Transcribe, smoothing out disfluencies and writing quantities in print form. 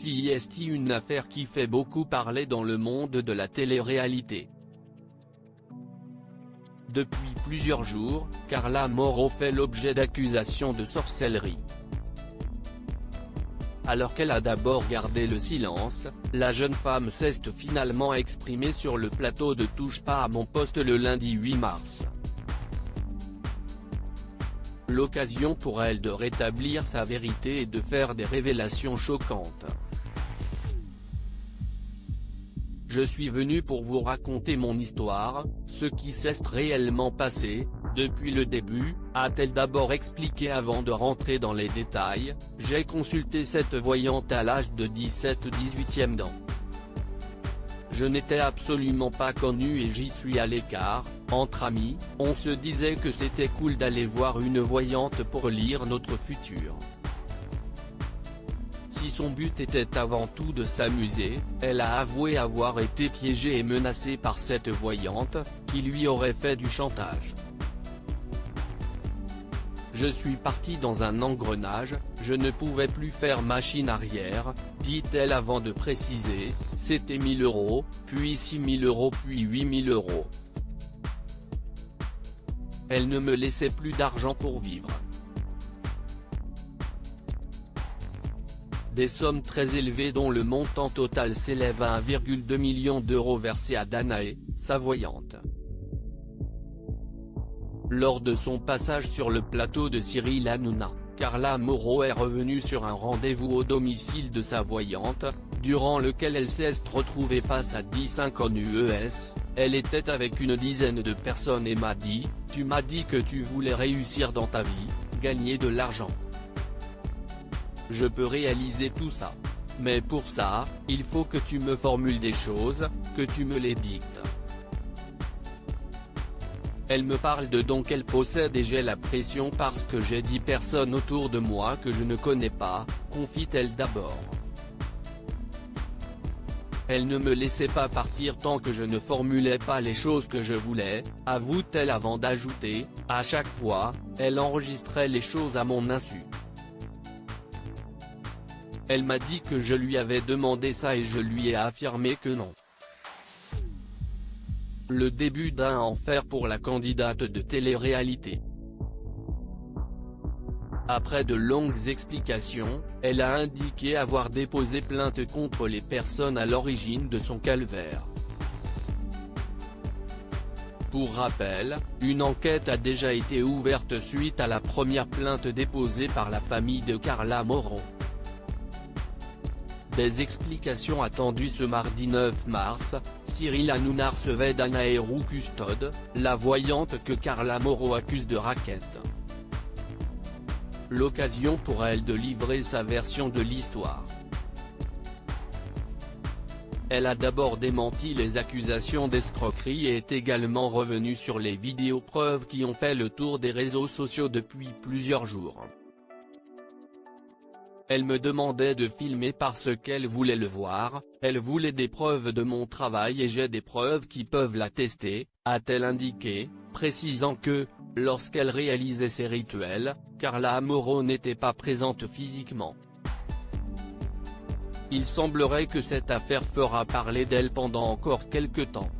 C'est une affaire qui fait beaucoup parler dans le monde de la télé-réalité. Depuis plusieurs jours, Carla Mauro fait l'objet d'accusations de sorcellerie. Alors qu'elle a d'abord gardé le silence, la jeune femme s'est finalement exprimée sur le plateau de Touche pas à mon poste le lundi 8 mars. L'occasion pour elle de rétablir sa vérité et de faire des révélations choquantes. Je suis venu pour vous raconter mon histoire, ce qui s'est réellement passé, depuis le début, a-t-elle d'abord expliqué avant de rentrer dans les détails. J'ai consulté cette voyante à l'âge de 17-18e ans. Je n'étais absolument pas connu et j'y suis à l'écart. Entre amis, on se disait que c'était cool d'aller voir une voyante pour lire notre futur. Si son but était avant tout de s'amuser, elle a avoué avoir été piégée et menacée par cette voyante, qui lui aurait fait du chantage. Je suis parti dans un engrenage, je ne pouvais plus faire machine arrière, dit-elle avant de préciser, c'était 1000 €, puis 6000 €, puis 8000 €. Elle ne me laissait plus d'argent pour vivre. Des sommes très élevées dont le montant total s'élève à 1,2 million d'euros versés à Danae, sa voyante. Lors de son passage sur le plateau de Cyril Hanouna, Carla Mauro est revenue sur un rendez-vous au domicile de sa voyante, durant lequel elle s'est retrouvée face à 10 inconnus. Elle était avec une dizaine de personnes et m'a dit « Tu m'as dit que tu voulais réussir dans ta vie, gagner de l'argent. Je peux réaliser tout ça. Mais pour ça, il faut que tu me formules des choses, que tu me les dictes. » Elle me parle de dons qu'elle possède et j'ai la pression parce que j'ai 10 personnes autour de moi que je ne connais pas, confie-t-elle d'abord. Elle ne me laissait pas partir tant que je ne formulais pas les choses que je voulais, avoue-t-elle avant d'ajouter, à chaque fois, elle enregistrait les choses à mon insu. Elle m'a dit que je lui avais demandé ça et je lui ai affirmé que non. Le début d'un enfer pour la candidate de télé-réalité. Après de longues explications, elle a indiqué avoir déposé plainte contre les personnes à l'origine de son calvaire. Pour rappel, une enquête a déjà été ouverte suite à la première plainte déposée par la famille de Carla Mauro. Des explications attendues ce mardi 9 mars, Cyril Hanouna recevait Danae Roux-Custode, la voyante que Carla Mauro accuse de racket. L'occasion pour elle de livrer sa version de l'histoire. Elle a d'abord démenti les accusations d'escroquerie et est également revenue sur les vidéos preuves qui ont fait le tour des réseaux sociaux depuis plusieurs jours. Elle me demandait de filmer parce qu'elle voulait le voir, elle voulait des preuves de mon travail et j'ai des preuves qui peuvent l'attester, a-t-elle indiqué, précisant que, lorsqu'elle réalisait ses rituels, Carla Mauro n'était pas présente physiquement. Il semblerait que cette affaire fera parler d'elle pendant encore quelques temps.